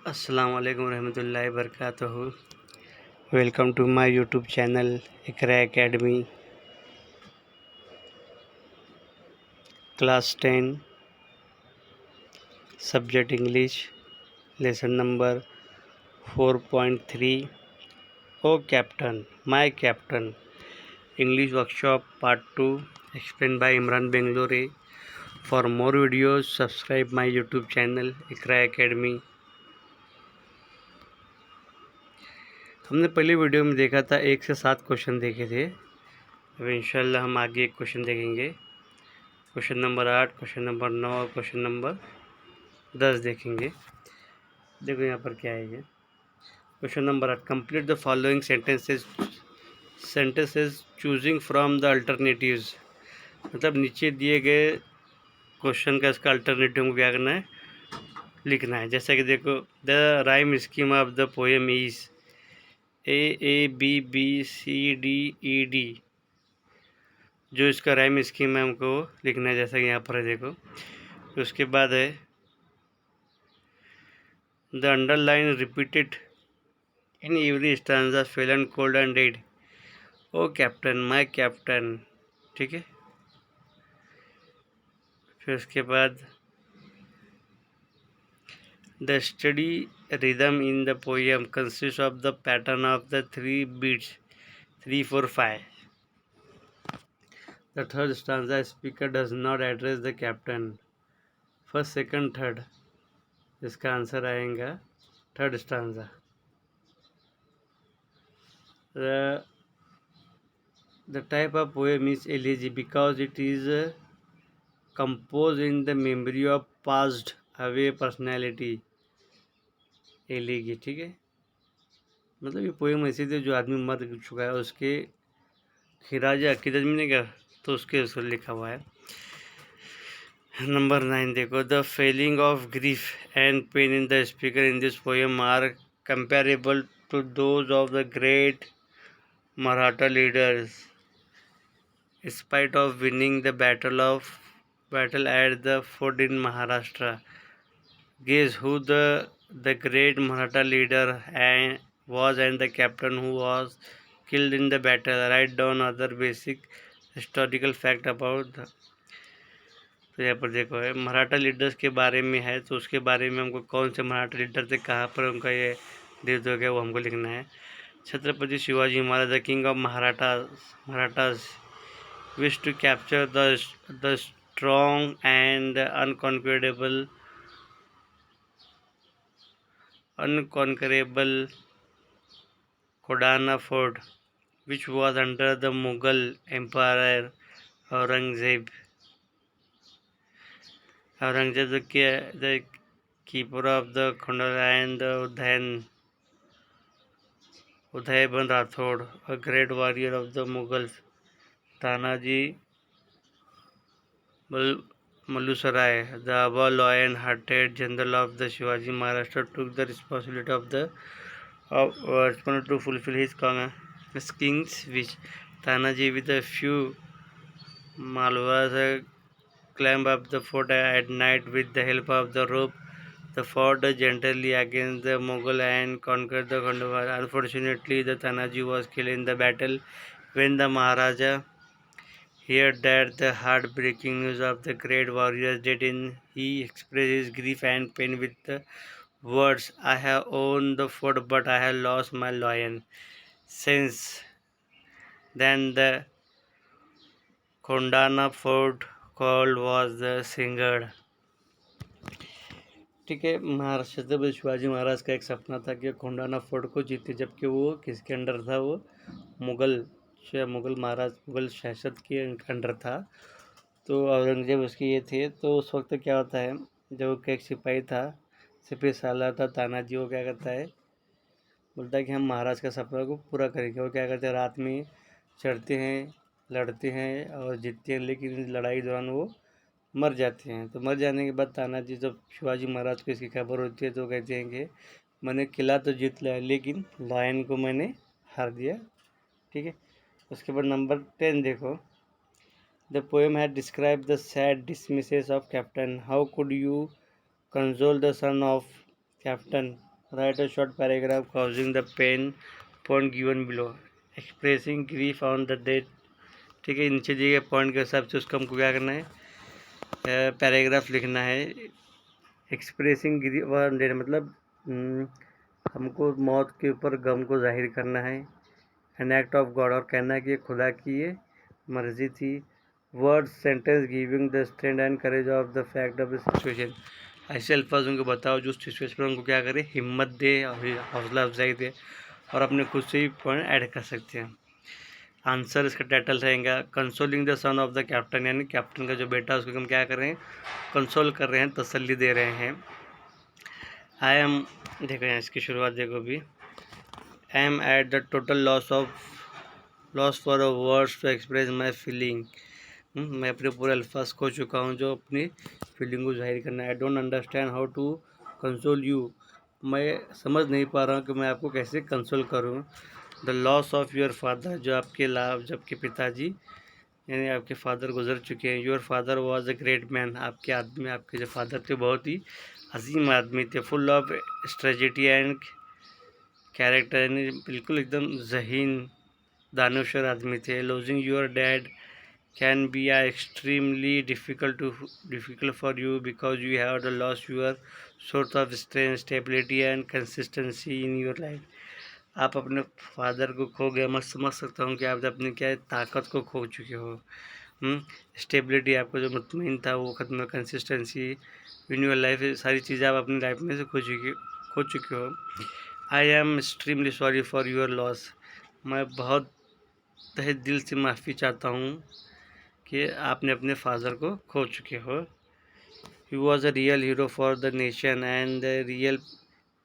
अस्सलाम वालेकुम रहमतुल्लाहि वबरकातुहू। Welcome to my YouTube channel Iqra academy. Class 10 subject English, lesson number 4.3 O captain my captain, English workshop part 2, explain by Imran Bangalore. For more videos subscribe my YouTube channel Iqra academy. हमने पहले video में देखा था 1 से 7 क्वेश्चन देखे थे। अब इंशाल्लाह हम आगे एक क्वेश्चन देखेंगे। क्वेश्चन नंबर 8, क्वेश्चन नंबर 9 और क्वेश्चन नंबर 10 देखेंगे। देखो यहाँ पर क्या है ये। Question number 8, complete the following sentences choosing from the alternatives. मतलब नीचे दिए गए क्वेश्चन का इसका अल्टरनेटिव को क्या करना है, लिखना है। जैसा कि देखो, the rhyme scheme of the poem is AABBCDED। जो इसका राइम स्कीम है हमको लिखना है, जैसा कि यहाँ पर है देखो। उसके बाद है the underline repeated in every stanza fell and cold and dead O captain my captain. ठीक है। फिर उसके बाद the study rhythm in the poem consist of the pattern of the 3 beats 3, 4, 5। The third stanza speaker does not address the captain। First, second, third, इसका answer आएगा third stanza. The type of poem is elegy because it is composed in the memory of passed away personality। एलिगी, ठीक है। मतलब ये poem ऐसी थी जो आदमी मर चुका है, उसके खिराज अकीदत में नहीं क्या, तो उसके उसको लिखा हुआ है। नंबर 9 देखो, the feeling of grief and pain in the speaker in this poem are comparable to those of the great Maratha leaders. Spite of winning the battle at the fort in Maharashtra, guess who the great Maratha leader was and the captain who was killed in the battle. Write down other basic historical fact about the। तो यहाँ पर देखो है Maratha leaders के बारे में है, तो उसके बारे में हमको कौन से मराठा लीडर थे, कहाँ पर उनका ये देश हो गया, वो हमको लिखना है। Chhatrapati Shivaji Maharaj, the king of Marathas, wish to capture the strong and unconquerable Kodana fort, which was under the Mughal Emperor Aurangzeb, the keeper of the Khandala and the Udayban Rathod, a great warrior of the Mughals, Tanaji Malusarai, the above lion-hearted general of the Shivaji Maharashtra, took the responsibility to fulfill his king's wish. Tanaji, with a few Malwas, climbed up the fort at night with the help of the rope. The fought gently against the Mughal and conquered the Khandwa. Unfortunately, the Tanaji was killed in the battle. When the Maharaja heard that the heartbreaking news of the great warrior's death, he expressed his grief and pain with the words, I have owned the fort, but I have lost my lion. Since then, the Kondana fort called was the Singhgad। ठीक है। महाराज छत्रपति शिवाजी महाराज का एक सपना था कि Kondana fort को जीते, जबकि वो किसके अंडर था, वो मुगल शासक के अंडर था। तो औरंगजेब उसके ये थे। तो उस वक्त क्या होता है, जब एक सिपाही था, सिपाही सालार था तानाजी, वो क्या करता है, बोलता है कि हम महाराज का सपना को पूरा करेंगे। वो क्या करते हैं, रात में चढ़ते हैं, लड़ते हैं और जीतते हैं, लेकिन लड़ाई दौरान वो मर जाते हैं। तो मर जाने के बाद तानाजी, जब शिवाजी महाराज को इसकी खबर होती है, तो कहते हैं कि मैंने किला तो जीत लिया, लेकिन लायन को मैंने हार दिया। ठीक है। उसके बाद नंबर 10 देखो, the poem had describe the sad demises of captain. How could you console the son of captain. Write a short paragraph causing the pain point given below, expressing grief on the date. ठीक है, नीचे दिए गए point के हिसाब से उसको हमको क्या करना है, पैराग्राफ लिखना है। एक्सप्रेसिंग ग्रीफ ऑन डेट मतलब हमको मौत के ऊपर गम को जाहिर करना है। एन एक्ट ऑफ गॉड, और कहना है कि ये खुदा की ये मर्जी थी। Word sentence giving the strength and courage of the fact of the situation, ऐसे अल्फाज उनको बताओ जो सिचुएशन पर उनको क्या करे, हिम्मत दे और हौसला अफजाई दे, और अपने खुद से ही पॉइंट ऐड कर सकते हैं। आंसर इसका टाइटल रहेगा consoling the son of the captain, यानी कैप्टन का जो बेटा उसको हम क्या कर रहे हैं, कंसोल कर रहे हैं, तसल्ली दे रहे हैं। आई एम, देखो यहाँ इसकी शुरुआत देखो भी, I am at the total loss for a words to express my feeling. मैं अपने पूरे अल्फाज खो चुका हूँ जो अपनी फीलिंग को जाहिर करना है। I don't understand how to console you, मैं समझ नहीं पा रहा हूँ कि मैं आपको कैसे कंसोल करूँ। The loss of your father, जो आपके लाभ, जब आपके पिताजी यानी आपके फादर गुजर चुके हैं। Your father was a great man, आपके आदमी, आपके जो फादर थे बहुत ही अजीम आदमी थे। फुल ऑफ स्ट्रेजिटी एंड कैरेक्टर, यानी बिल्कुल एकदम जहीन दानश्वर आदमी थे। Losing your dad can be extremely difficult for you because you have the loss your source of strength, stability and consistency in your life. आप अपने फादर को खो गए, मैं समझ सकता हूँ कि आप अपनी क्या ताकत को खो चुके हो। स्टेबिलिटी, आपको जो मुतमईन था वो खत्म, कंसिस्टेंसी इन योर लाइफ, सारी चीज़ें आप अपनी लाइफ में से खो चुके हो। I am extremely sorry for your loss, मैं बहुत तहे दिल से माफ़ी चाहता हूँ कि आपने अपने फादर को खो चुके हो। He was a real hero for the nation and the real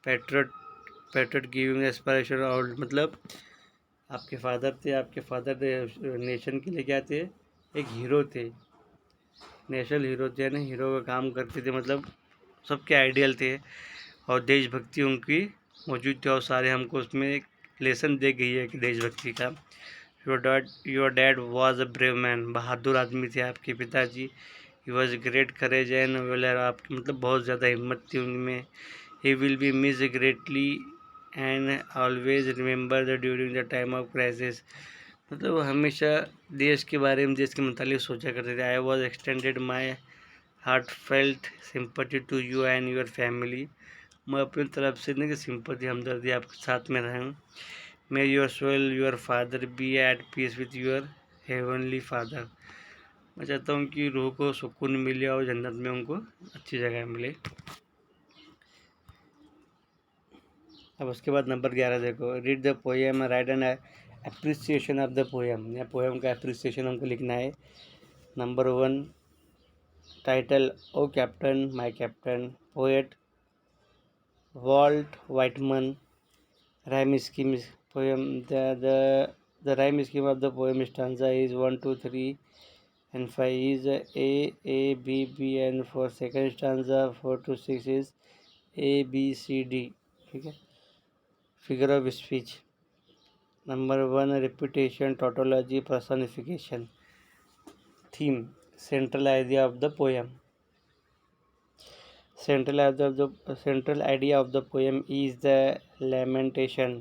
patriot giving aspiration, और मतलब आपके फादर नेशन के लिए क्या थे, एक हीरो थे, नेशनल हीरो थे, यानी हीरो का काम करते थे, मतलब सबके आइडियल थे, और देशभक्ति उनकी मौजूद थी, और सारे हमको उसमें एक लेसन दे गई है कि देशभक्ति का। Your dad was a brave man, बहादुर आदमी थे आपके पिताजी। He was great courage and valour, आपकी मतलब बहुत ज़्यादा हिम्मत थी उनमें। He will be miss greatly and always remember the during the time of crisis, मतलब वो हमेशा देश के बारे में, देश के मुतालिक सोचा करते थे। I was extended my heartfelt sympathy to you and your family, मैं अपनी तरफ से नहीं कि सिंपथी, हमदर्दी आपके साथ में रहूँ। May your soul your father be at peace with your heavenly father, मैं चाहता हूँ कि रूह को सुकून मिले और जन्नत में उनको अच्छी जगह मिले। अब उसके बाद नंबर 11 देखो, read the poem, write an appreciation of the poem, या पोएम का एप्रिसिएशन हमको लिखना है। Number 1 title, O captain my captain, poet Walt Whitman, rhyme scheme poem, the rhyme scheme of the poem stanza is 1 2 3 and 5 is A B B, and for second stanza 4 to 6 is A B C D, ठीक है। Figure of speech, number 1 reputation, tautology, personification। Theme, central idea of the poem, central idea of the poem is the lamentation,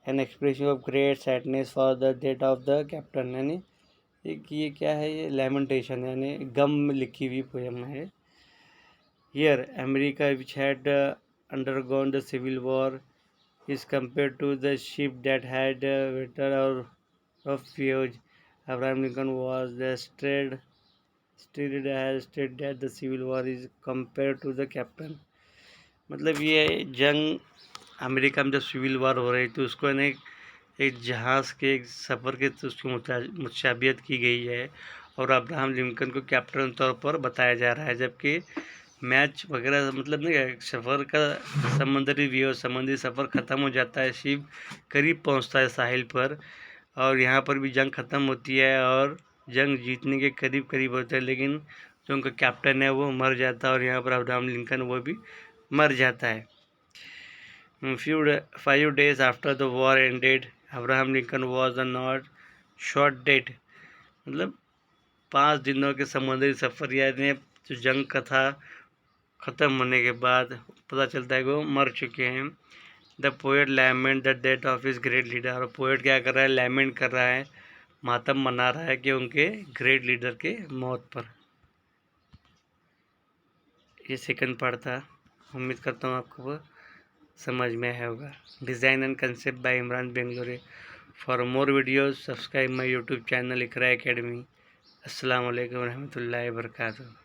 an expression of great sadness for the death of the captain, यानी एक ये क्या है, ये lamentation यानी गम में लिखी हुई पोएम है। Here America, which had undergone the civil war, is compared to the ship that had weathered our rough voyage. Abraham Lincoln was the stated that the civil war is compared to the captain, मतलब ये जंग America में जब civil वार हो रही थी उसको ने एक जहाज़ के एक सफ़र के तो उसकी मुशाबियत की गई है, और अब्राहम लिंकन को कैप्टन तौर पर बताया जा रहा है, जबकि मैच वगैरह मतलब नहीं, सफ़र का समुद्री सफ़र ख़त्म हो जाता है, शिप करीब पहुंचता है साहिल पर, और यहाँ पर भी जंग ख़त्म होती है और जंग जीतने के करीब होता है, लेकिन जो उनका कैप्टन है वो मर जाता है, और यहाँ पर अब्राहम लिंकन वो भी मर जाता है। 5 days after the war ended, Abraham Lincoln was not shot dead, मतलब 5 दिनों के समुद्री सफ़र यानी जो जंग का था ख़त्म होने के बाद पता चलता है कि वो मर चुके हैं। The poet lament the death of his great leader, और पोएट क्या कर रहा है, लैमेंट कर रहा है, मातम मना रहा है कि उनके ग्रेट लीडर के मौत पर। ये सेकंड पार्ट था, उम्मीद करता हूँ आपको वो समझ में आया होगा। Design and concept by Imran Bangalore. For more videos subscribe my YouTube channel Iqra academy. अस्सलाम वालेकुम रहमतुल्लाहि व बरकातुहू।